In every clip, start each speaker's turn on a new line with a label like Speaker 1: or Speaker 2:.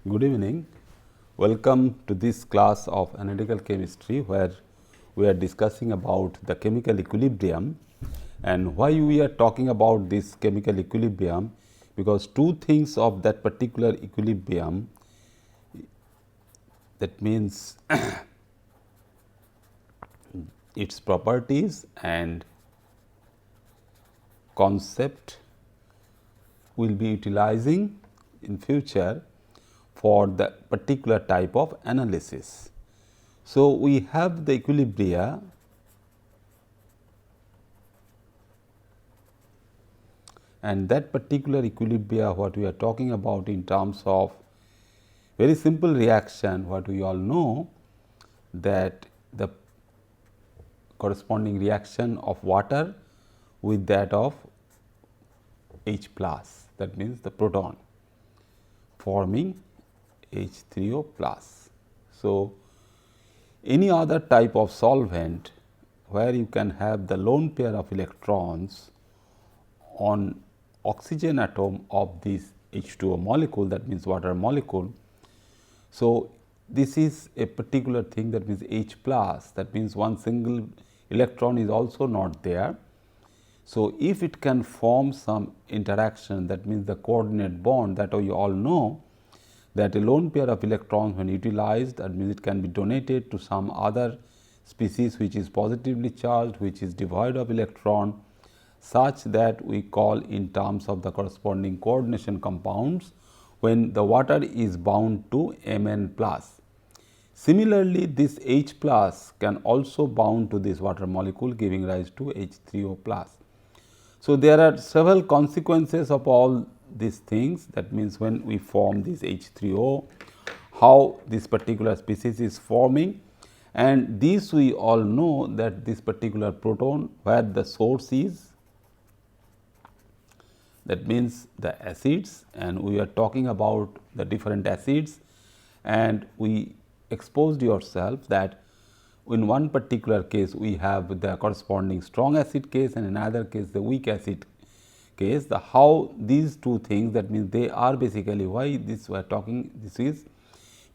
Speaker 1: Good evening. Welcome to this class of analytical chemistry, where we are discussing about the chemical equilibrium. And why we are talking about this chemical equilibrium, because two things of that particular equilibrium, that means its properties and concept, will be utilizing in future for the particular type of analysis. So, we have the equilibria and that particular equilibria, what we are talking about in terms of very simple reaction, what we all know, that the corresponding reaction of water with that of H plus, that means the proton forming H3O plus. So, any other type of solvent where you can have the lone pair of electrons on oxygen atom of this H2O molecule, that means water molecule. So, this is a particular thing, that means H plus, that means one single electron is also not there. So, if it can form some interaction, that means the coordinate bond, that we all know that a lone pair of electrons when utilized, that means it can be donated to some other species which is positively charged, which is devoid of electron, such that we call in terms of the corresponding coordination compounds when the water is bound to Mn plus. Similarly, this H plus can also bound to this water molecule, giving rise to H3O plus. So, there are several consequences of all these things, that means when we form this H3O, how this particular species is forming, and this we all know that this particular proton where the source is, that means the acids, and we are talking about the different acids, and we exposed yourself that in one particular case we have the corresponding strong acid case and in another case the weak acid case. The how these two things, that means they are basically why this we are talking, this is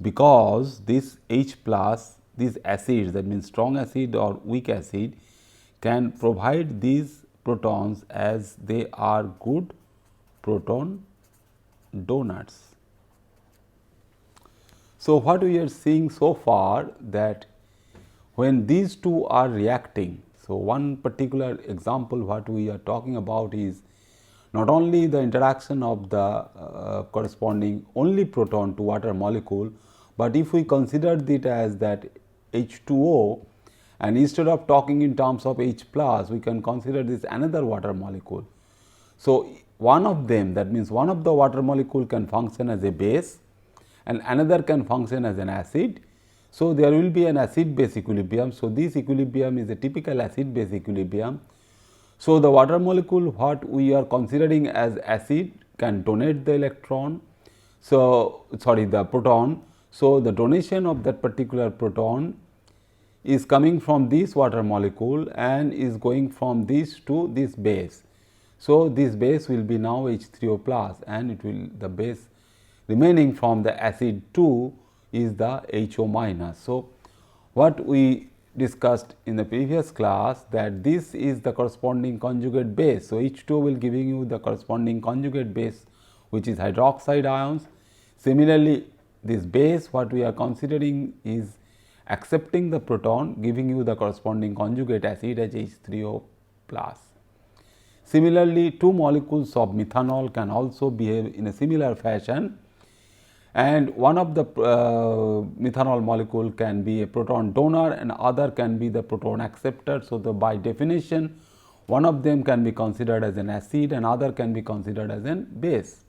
Speaker 1: because this H plus, these acids, that means strong acid or weak acid, can provide these protons as they are good proton donors. So, what we are seeing so far, that when these two are reacting, so one particular example what we are talking about is not only the interaction of the corresponding only proton to water molecule, but if we consider it as that H2O, and instead of talking in terms of H plus, we can consider this another water molecule. So, one of them, that means one of the water molecule can function as a base and another can function as an acid. So, there will be an acid base equilibrium. So, this equilibrium is a typical acid base equilibrium. So, the water molecule what we are considering as acid can donate the electron. So, sorry, the proton. So, the donation of that particular proton is coming from this water molecule and is going from this to this base. So, this base will be now H3O plus, and it will the base remaining from the acid 2 is the HO minus. So, what we discussed in the previous class, that this is the corresponding conjugate base. So, H2 will giving you the corresponding conjugate base, which is hydroxide ions. Similarly, this base what we are considering is accepting the proton, giving you the corresponding conjugate acid as H3O plus. Similarly, two molecules of methanol can also behave in a similar fashion, and one of the methanol molecule can be a proton donor and other can be the proton acceptor. So, by definition one of them can be considered as an acid and other can be considered as a base.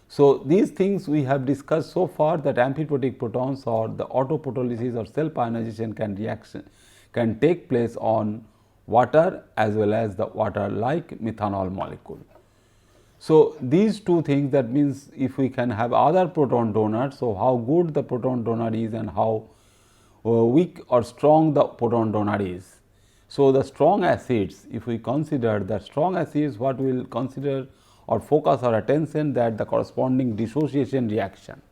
Speaker 1: So, these things we have discussed so far, that amphiprotic protons or the autophotolysis or self ionization can take place on water as well as the water like methanol molecule. So, these two things, that means if we can have other proton donors, so how good the proton donor is and how weak or strong the proton donor is. So, the strong acids, if we consider the strong acids, what we will consider or focus our attention that the corresponding dissociation reaction.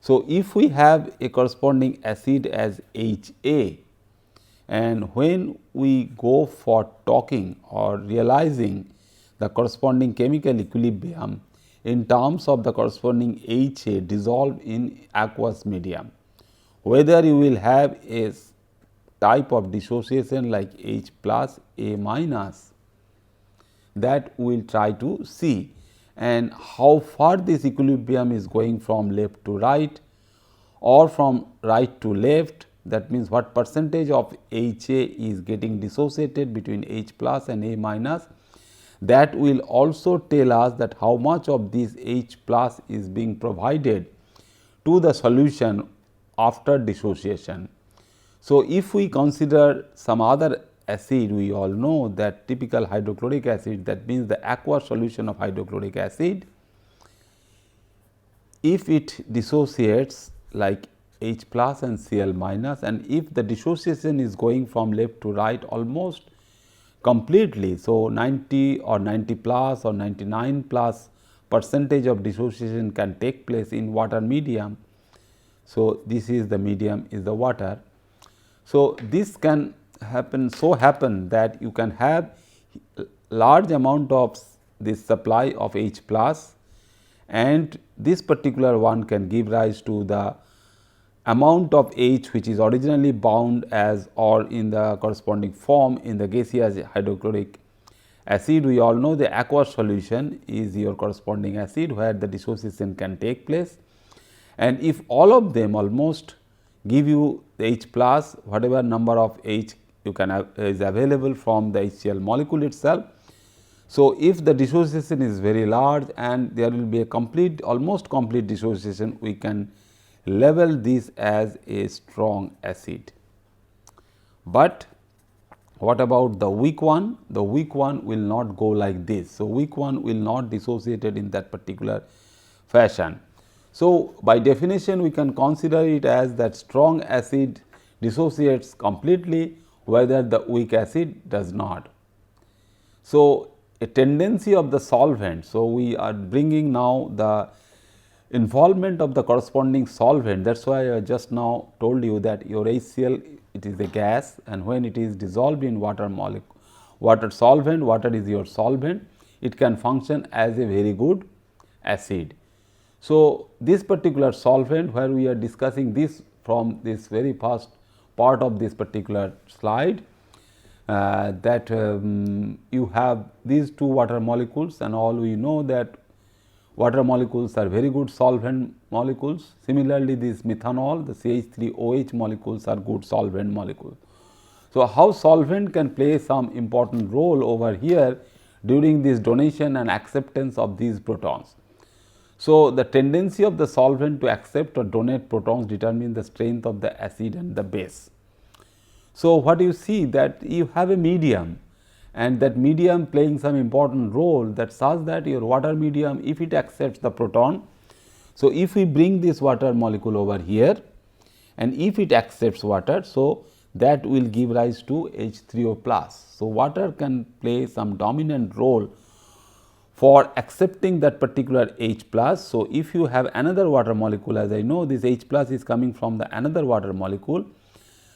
Speaker 1: So, if we have a corresponding acid as HA, and when we go for talking or realizing the corresponding chemical equilibrium in terms of the corresponding HA dissolved in aqueous medium, whether you will have a type of dissociation like H plus A minus, that we will try to see, and how far this equilibrium is going from left to right or from right to left. That means, what percentage of HA is getting dissociated between H plus and A minus. That will also tell us that how much of this H plus is being provided to the solution after dissociation. So, if we consider some other acid, we all know that typical hydrochloric acid, that means the aqueous solution of hydrochloric acid, if it dissociates like H plus and Cl minus, and if the dissociation is going from left to right almost completely. So, 90 or 90 plus or 99 plus percentage of dissociation can take place in water medium. So, this is the medium is the water. So, this can happen that you can have large amount of this supply of H plus, and this particular one can give rise to the amount of H which is originally bound as or in the corresponding form in the gaseous hydrochloric acid. We all know the aqueous solution is your corresponding acid where the dissociation can take place, and if all of them almost give you the H plus, whatever number of H you can have is available from the HCl molecule itself. So, if the dissociation is very large and there will be a complete almost complete dissociation, we can label this as a strong acid. But what about the weak one? The weak one will not go like this. So, weak one will not dissociated in that particular fashion. So, by definition we can consider it as that strong acid dissociates completely, whether the weak acid does not. So, a tendency of the solvent. So, we are bringing now the involvement of the corresponding solvent. That is why I just now told you that your HCl, it is a gas, and when it is dissolved in water molecule, water solvent, water is your solvent, it can function as a very good acid. So, this particular solvent, where we are discussing this from this very first part of this particular slide, that you have these two water molecules, and all we know that water molecules are very good solvent molecules. Similarly, this methanol, the CH3OH molecules are good solvent molecules. So, how solvent can play some important role over here during this donation and acceptance of these protons. So, the tendency of the solvent to accept or donate protons determine the strength of the acid and the base. So, what you see that you have a medium, and that medium playing some important role, that such that your water medium, if it accepts the proton. So, if we bring this water molecule over here and if it accepts water, so that will give rise to H3O plus. So, water can play some dominant role for accepting that particular H plus. So, if you have another water molecule, as I know this H plus is coming from the another water molecule.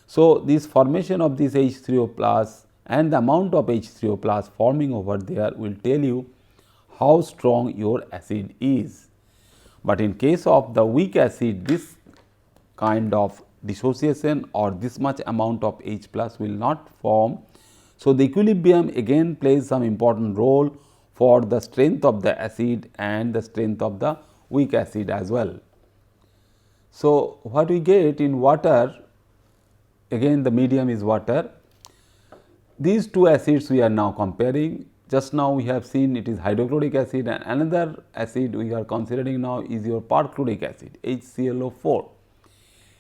Speaker 1: So, this formation of this H3O plus and the amount of H3O plus forming over there will tell you how strong your acid is. But in case of the weak acid, this kind of dissociation or this much amount of H plus will not form. So, the equilibrium again plays some important role for the strength of the acid and the strength of the weak acid as well. So, what we get in water, again the medium is water. These two acids we are now comparing. Just now we have seen it is hydrochloric acid, and another acid we are considering now is your perchloric acid, HClO4.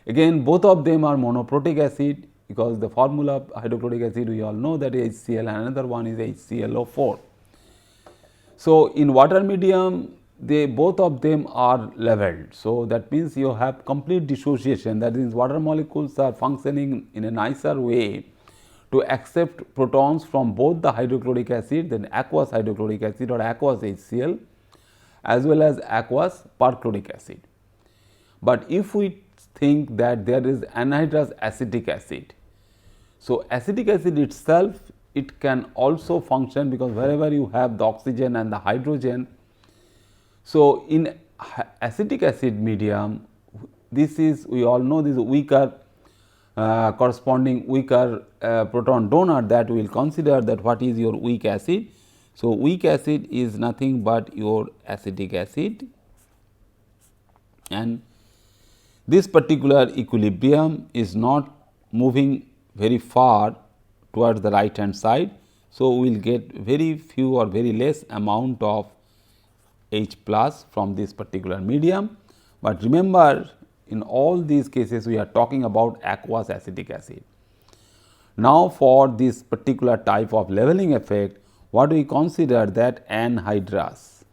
Speaker 1: Again both of them are monoprotic acid, because the formula of hydrochloric acid we all know that is HCl and another one is HClO4. So, in water medium they both of them are leveled. So, that means you have complete dissociation, that means water molecules are functioning in a nicer way to accept protons from both the hydrochloric acid, then aqueous hydrochloric acid or aqueous HCl, as well as aqueous perchloric acid. But if we think that there is anhydrous acetic acid, so acetic acid itself, it can also function, because wherever you have the oxygen and the hydrogen. So, in acetic acid medium, this is, we all know, this weaker corresponding weaker proton donor, that we will consider that what is your weak acid. So, weak acid is nothing but your acetic acid, and this particular equilibrium is not moving very far towards the right hand side. So, we will get very few or very less amount of H plus from this particular medium, but remember, in all these cases we are talking about aqueous acetic acid. Now, for this particular type of leveling effect, what we consider that anhydrous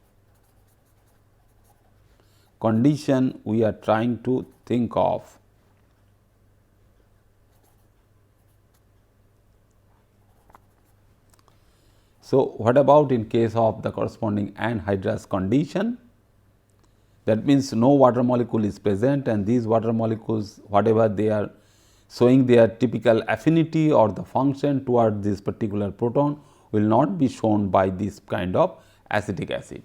Speaker 1: condition we are trying to think of. So, what about in case of the corresponding anhydrous condition? That means no water molecule is present, and these water molecules, whatever they are showing their typical affinity or the function toward this particular proton, will not be shown by this kind of acetic acid.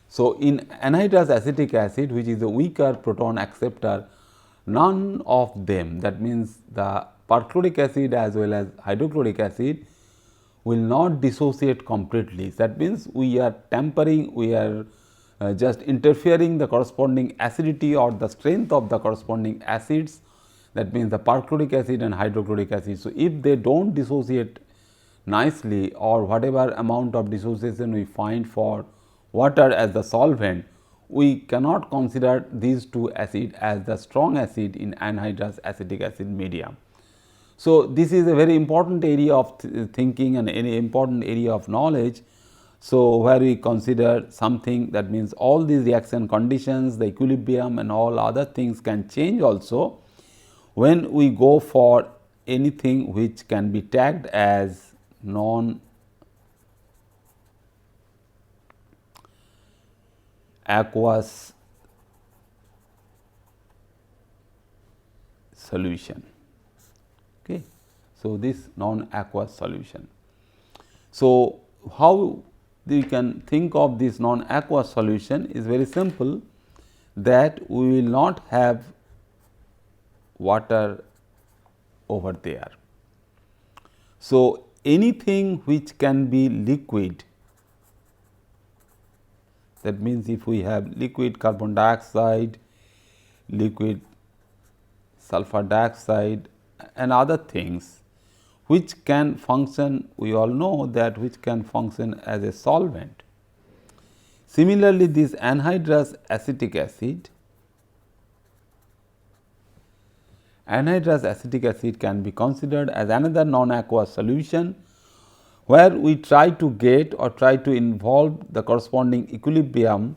Speaker 1: So, in anhydrous acetic acid, which is a weaker proton acceptor, none of them, that means the perchloric acid as well as hydrochloric acid, will not dissociate completely. That means we are tampering, we are just interfering the corresponding acidity or the strength of the corresponding acids, that means the perchloric acid and hydrochloric acid. So, if they do not dissociate nicely, or whatever amount of dissociation we find for water as the solvent, we cannot consider these two acids as the strong acid in anhydrous acetic acid medium. So, this is a very important area of thinking and an important area of knowledge. So, where we consider something, that means all these reaction conditions, the equilibrium and all other things can change also when we go for anything which can be tagged as non-aqueous solution. Okay. So, this non-aqueous solution. So, how we can think of this non-aqueous solution is very simple, that we will not have water over there. So, anything which can be liquid, that means if we have liquid carbon dioxide, liquid sulfur dioxide and other things which can function, we all know that which can function as a solvent. Similarly, this anhydrous acetic acid, can be considered as another non-aqueous solution, where we try to get or try to involve the corresponding equilibrium,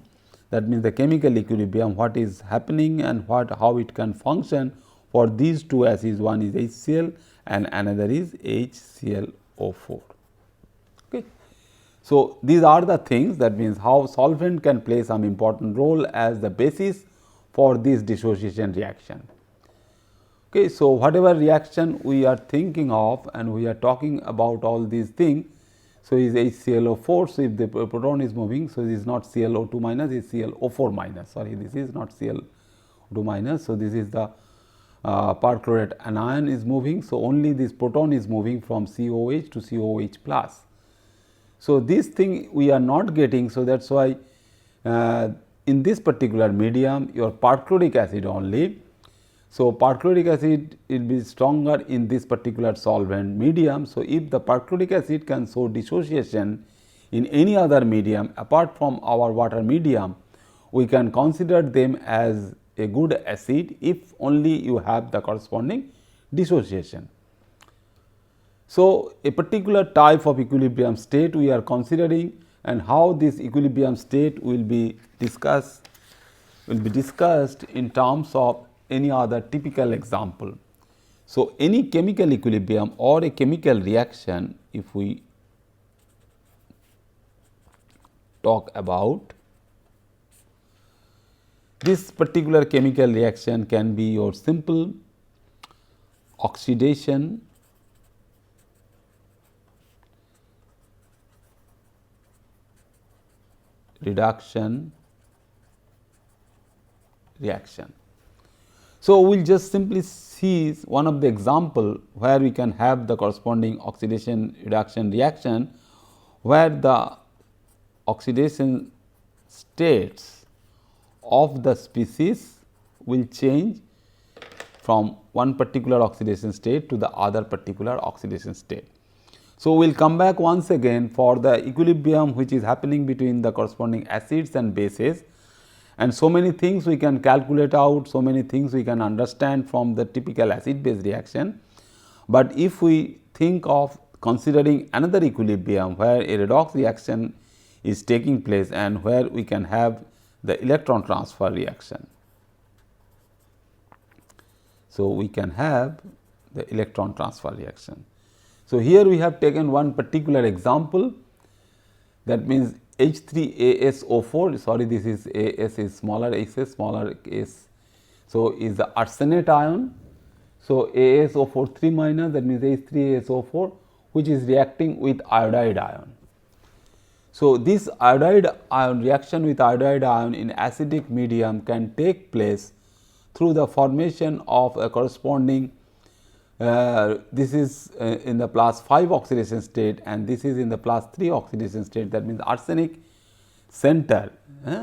Speaker 1: that means the chemical equilibrium, what is happening and how it can function for these two acids, one is HCl and another is HClO4. Okay. So, these are the things, that means how solvent can play some important role as the basis for this dissociation reaction. Okay. So, whatever reaction we are thinking of and we are talking about all these things. So, is HClO4. So, if the proton is moving, so this is not ClO2 minus, it is ClO4 minus, sorry, this is not ClO2 minus. So, this is the perchlorate anion is moving. So, only this proton is moving from COH to COH plus. So, this thing we are not getting. So, that is why in this particular medium your perchloric acid only. So, perchloric acid will be stronger in this particular solvent medium. So, if the perchloric acid can show dissociation in any other medium apart from our water medium, we can consider them as a good acid if only you have the corresponding dissociation. So, a particular type of equilibrium state we are considering, and how this equilibrium state will be discussed in terms of any other typical example. So, any chemical equilibrium or a chemical reaction, if we talk about this particular chemical reaction, can be your simple oxidation, reduction reaction. So, we will just simply see one of the example where we can have the corresponding oxidation reduction reaction, where the oxidation states of the species will change from one particular oxidation state to the other particular oxidation state. So, we will come back once again for the equilibrium which is happening between the corresponding acids and bases, and so many things we can calculate out, so many things we can understand from the typical acid base reaction. But if we think of considering another equilibrium where a redox reaction is taking place and where we can have the electron transfer reaction. So, we can have the electron transfer reaction. So, here we have taken one particular example, that means H3AsO4, sorry, this is AS is smaller, H is smaller S. So, is the arsenate ion. So, AsO4 3 minus, that means H3AsO4, which is reacting with iodide ion. So, this iodide ion reaction with iodide ion in acidic medium can take place through the formation of a corresponding this is in the +5 oxidation state and this is in the +3 oxidation state, that means arsenic center.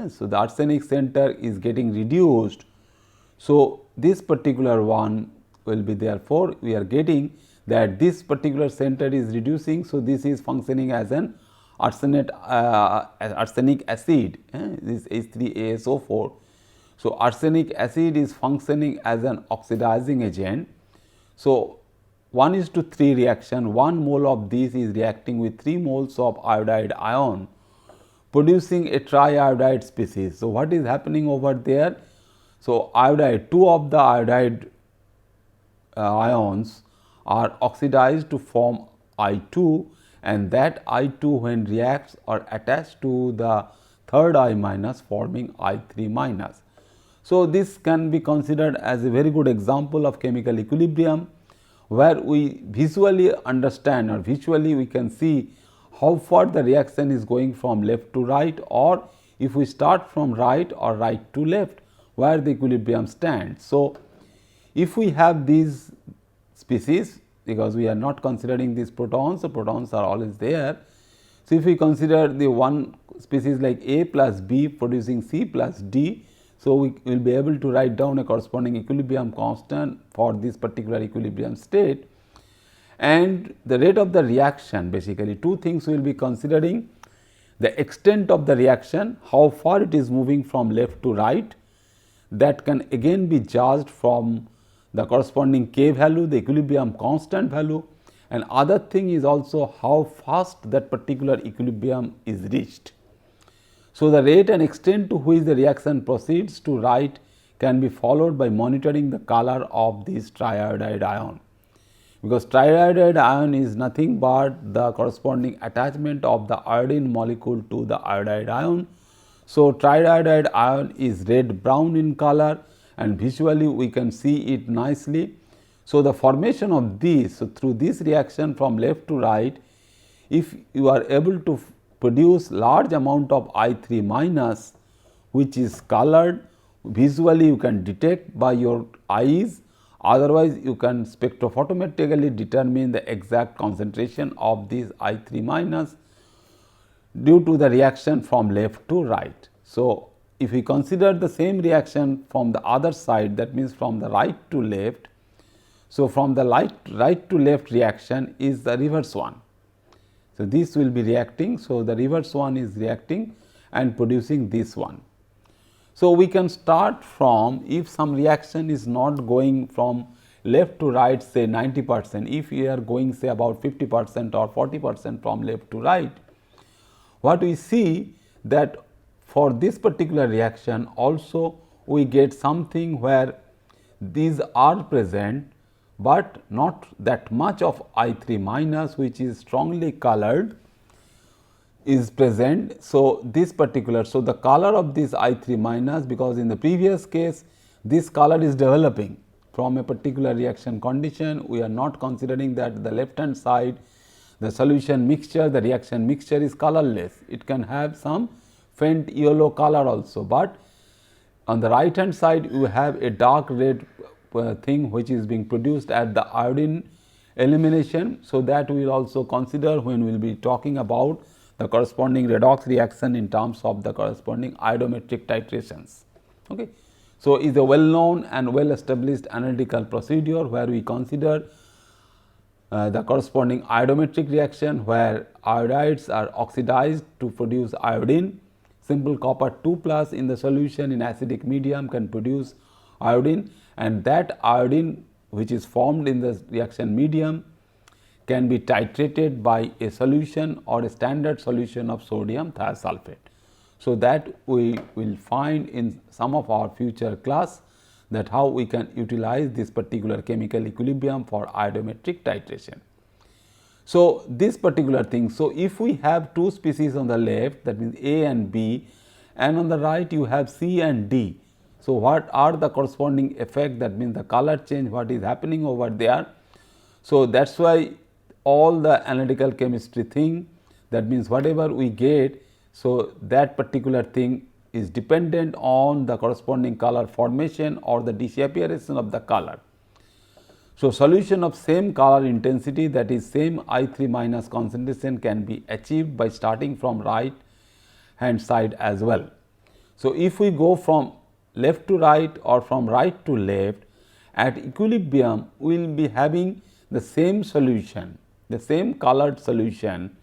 Speaker 1: So, the arsenic center is getting reduced. So, this particular one will be, therefore, we are getting that this particular center is reducing. So, this is functioning as an arsenic acid, this H3AsO4. So, arsenic acid is functioning as an oxidizing agent. So, 1:3 reaction, 1 mole of this is reacting with 3 moles of iodide ion, producing a triiodide species. So, what is happening over there? So, iodide, 2 of the iodide ions are oxidized to form I2, and that I2 when reacts are attached to the third I minus, forming I3 minus. So, this can be considered as a very good example of chemical equilibrium, where we visually understand or visually we can see how far the reaction is going from left to right, or if we start from right or right to left, where the equilibrium stands. So, if we have these species, because we are not considering these protons, the protons are always there. So, if we consider the one species like A plus B producing C plus D, so we will be able to write down a corresponding equilibrium constant for this particular equilibrium state. And the rate of the reaction, basically two things we will be considering: the extent of the reaction, how far it is moving from left to right, that can again be judged from the corresponding K value, the equilibrium constant value, and other thing is also how fast that particular equilibrium is reached. So, the rate and extent to which the reaction proceeds to right can be followed by monitoring the color of this triiodide ion, because triiodide ion is nothing but the corresponding attachment of the iodine molecule to the iodide ion. So, triiodide ion is red brown in color and visually we can see it nicely. So, the formation of this, so through this reaction from left to right, if you are able to produce large amount of I3 minus, which is colored, visually you can detect by your eyes, otherwise you can spectrophotometrically determine the exact concentration of this I3 minus due to the reaction from left to right. So, if we consider the same reaction from the other side, that means from the right to left. So, from the right to left reaction is the reverse one. So, this will be reacting. So, the reverse one is reacting and producing this one. So, we can start from, if some reaction is not going from left to right, say 90%, if we are going say about 50% or 40% from left to right, what we see that for this particular reaction also we get something where these are present, but not that much of I3 minus, which is strongly colored, is present. So, this particular, so the color of this I3 minus, because in the previous case this color is developing from a particular reaction condition, we are not considering that the left hand side, the solution mixture, the reaction mixture is colorless. It can have some faint yellow color also, but on the right hand side you have a dark red thing which is being produced at the iodine elimination. So, that we will also consider when we will be talking about the corresponding redox reaction in terms of the corresponding iodometric titrations. Okay. So, is a well known and well established analytical procedure where we consider the corresponding iodometric reaction where iodides are oxidized to produce iodine. Simple copper 2 plus in the solution in acidic medium can produce iodine, and that iodine which is formed in the reaction medium can be titrated by a solution or a standard solution of sodium thiosulfate. So, that we will find in some of our future class, that how we can utilize this particular chemical equilibrium for iodometric titration. So, this particular thing, so if we have two species on the left, that means A and B, and on the right you have C and D. So, what are the corresponding effect, that means the color change, what is happening over there. So, that is why all the analytical chemistry thing, that means whatever we get, so that particular thing is dependent on the corresponding color formation or the disappearance of the color. So, solution of same color intensity, that is same I3 minus concentration, can be achieved by starting from right hand side as well. So, if we go from left to right or from right to left, at equilibrium we will be having the same solution, the same colored solution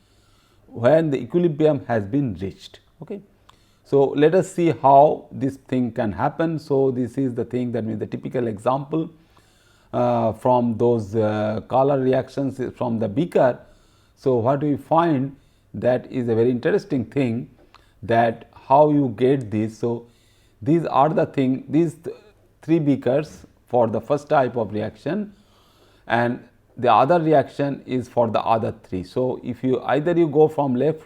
Speaker 1: when the equilibrium has been reached. Okay. So, let us see how this thing can happen. So, this is the thing, that means the typical example from those color reactions from the beaker. So, what we find, that is a very interesting thing, that how you get this. So, these are the thing, these three beakers for the first type of reaction, and the other reaction is for the other three. So, if you either you go from left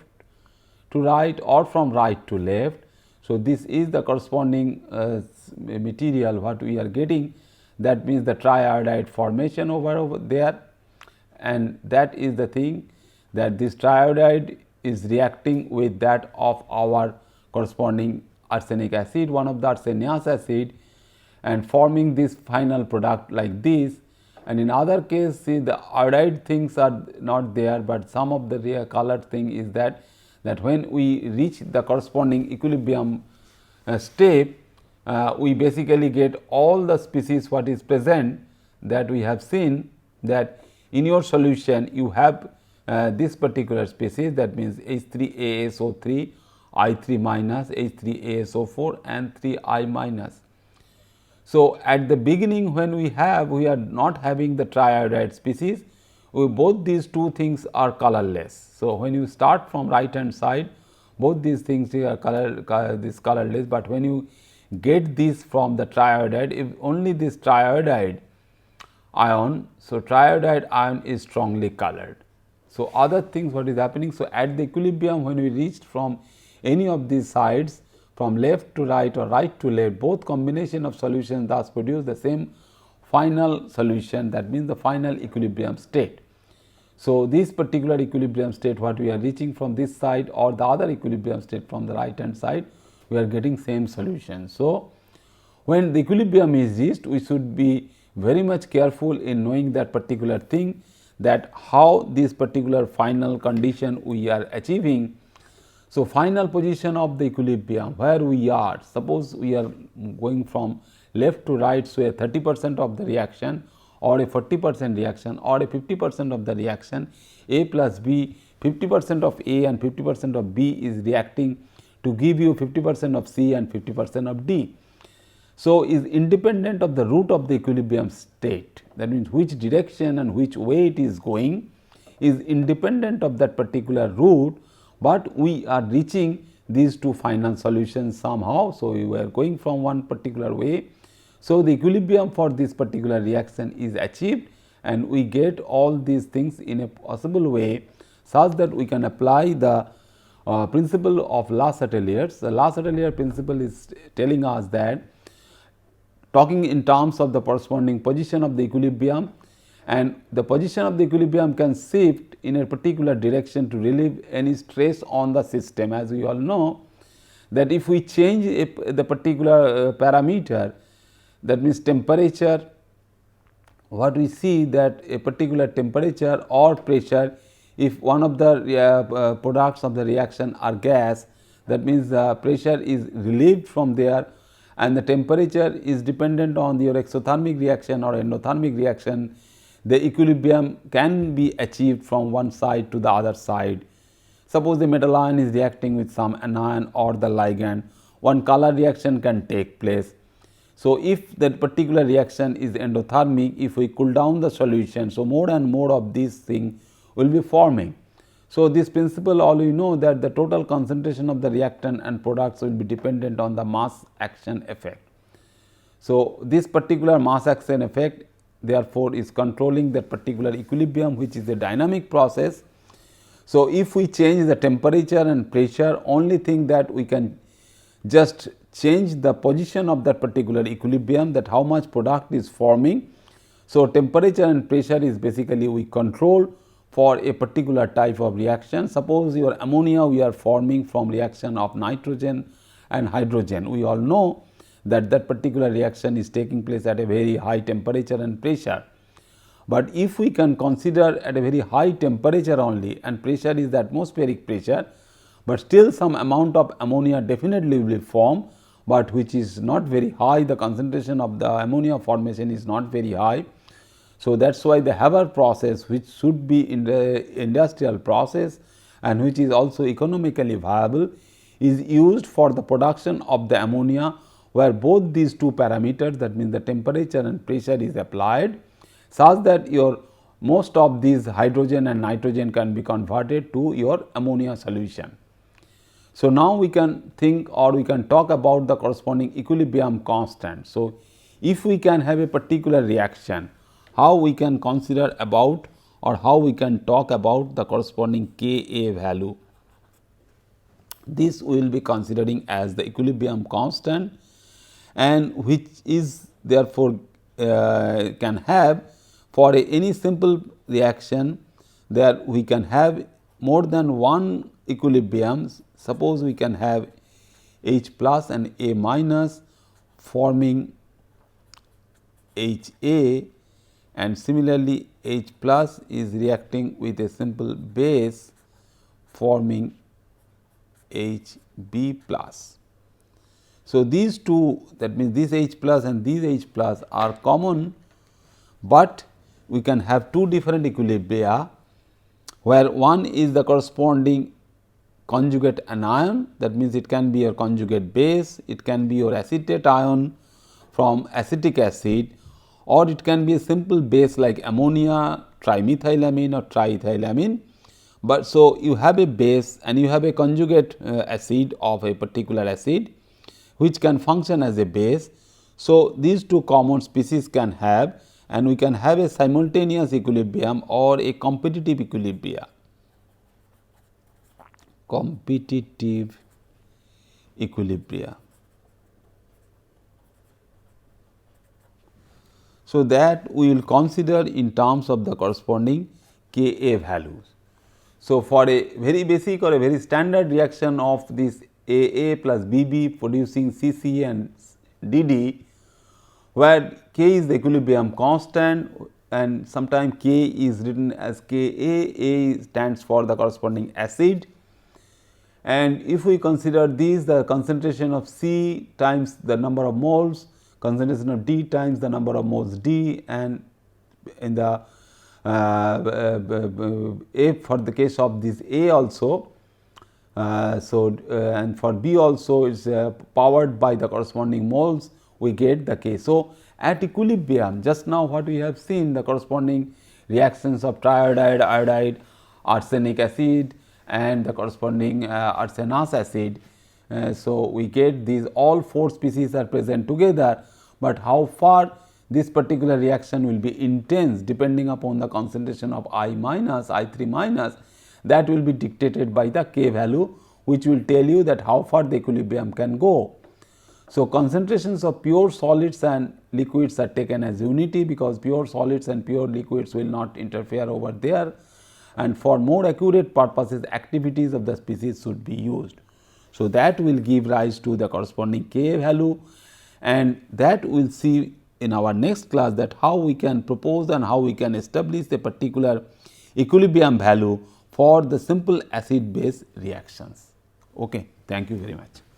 Speaker 1: to right or from right to left. So, this is the corresponding material what we are getting, that means the triiodide formation over there, and that is the thing, that this triiodide is reacting with that of our corresponding arsenic acid, one of the arsenious acid, and forming this final product like this. And in other case, see the iodide things are not there, but some of the colored thing is that when we reach the corresponding equilibrium step, we basically get all the species what is present, that we have seen that in your solution you have this particular species, that means H3ASO3, I3 minus, H3ASO4 and 3I minus. So, at the beginning when we are not having the triiodide species, both these two things are colorless. So, when you start from right hand side, both these things are colorless, but when you get this from the triiodide, if only this triiodide ion, so triiodide ion is strongly colored. So, other things what is happening. So, at the equilibrium when we reached from any of these sides, from left to right or right to left, both combination of solutions thus produce the same final solution, that means the final equilibrium state. So, this particular equilibrium state what we are reaching from this side or the other equilibrium state from the right hand side, we are getting same solution. So, when the equilibrium is reached, we should be very much careful in knowing that particular thing, that how this particular final condition we are achieving. So, final position of the equilibrium where we are, suppose we are going from left to right, so a 30% of the reaction or a 40% reaction or a 50% of the reaction, A plus B, 50% of A and 50% of B is reacting to give you 50% of C and 50% of D. So, is independent of the root of the equilibrium state, that means which direction and which way it is going is independent of that particular route, but we are reaching these two final solutions somehow. So, we were going from one particular way. So, the equilibrium for this particular reaction is achieved, and we get all these things in a possible way such that we can apply the principle of Latellier's. The Latellier's principle is telling us that, talking in terms of the corresponding position of the equilibrium, and the position of the equilibrium can shift in a particular direction to relieve any stress on the system. As we all know that if we change the particular parameter, that means temperature, what we see that a particular temperature or pressure, if one of the products of the reaction are gas, that means the pressure is relieved from there and the temperature is dependent on your exothermic reaction or endothermic reaction, the equilibrium can be achieved from one side to the other side. Suppose the metal ion is reacting with some anion or the ligand, one color reaction can take place. So, if that particular reaction is endothermic, if we cool down the solution, so more and more of this thing will be forming. So, this principle, all you know that the total concentration of the reactant and products will be dependent on the mass action effect. So, this particular mass action effect therefore, is controlling that particular equilibrium, which is a dynamic process. So, if we change the temperature and pressure, only thing that we can just change the position of that particular equilibrium, that how much product is forming. So, temperature and pressure is basically we control for a particular type of reaction. Suppose your ammonia we are forming from reaction of nitrogen and hydrogen. We all know that that particular reaction is taking place at a very high temperature and pressure. But if we can consider at a very high temperature only and pressure is the atmospheric pressure, but still some amount of ammonia definitely will be formed, but which is not very high, the concentration of the ammonia formation is not very high. So, that is why the Haber process, which should be in the industrial process and which is also economically viable, is used for the production of the ammonia, where both these two parameters, that means the temperature and pressure is applied, such that your most of these hydrogen and nitrogen can be converted to your ammonia solution. So, now we can think or we can talk about the corresponding equilibrium constant. So, if we can have a particular reaction, how we can consider about or how we can talk about the corresponding Ka value. This we will be considering as the equilibrium constant, and which is therefore can have for any simple reaction that we can have more than one equilibrium. Suppose we can have H plus and A minus forming H A, and similarly H plus is reacting with a simple base forming H B plus. So, these two, that means this H plus and these H plus are common, but we can have two different equilibria, where one is the corresponding conjugate anion, that means it can be your conjugate base, it can be your acetate ion from acetic acid, or it can be a simple base like ammonia, trimethylamine or triethylamine. But so, you have a base and you have a conjugate acid of a particular acid, which can function as a base. So, these two common species can have, and we can have a simultaneous equilibrium or a competitive equilibria. Competitive equilibria. So, that we will consider in terms of the corresponding Ka values. So, for a very basic or a very standard reaction of this AA plus BB producing CC and DD, where K is the equilibrium constant and sometimes K is written as Ka, A stands for the corresponding acid. And if we consider these, the concentration of C times the number of moles, concentration of D times the number of moles D, and in the A for the case of this A also. And for B also is powered by the corresponding moles, we get the K. So, at equilibrium, just now what we have seen, the corresponding reactions of triiodide, iodide, arsenic acid and the corresponding arsenous acid. So, we get these all four species are present together, but how far this particular reaction will be intense depending upon the concentration of I minus, I3 minus, that will be dictated by the K value, which will tell you that how far the equilibrium can go. So, concentrations of pure solids and liquids are taken as unity, because pure solids and pure liquids will not interfere over there, and for more accurate purposes activities of the species should be used. So, that will give rise to the corresponding K value, and that we will see in our next class, that how we can propose and how we can establish a particular equilibrium value for the simple acid base reactions. Okay. Thank you very much.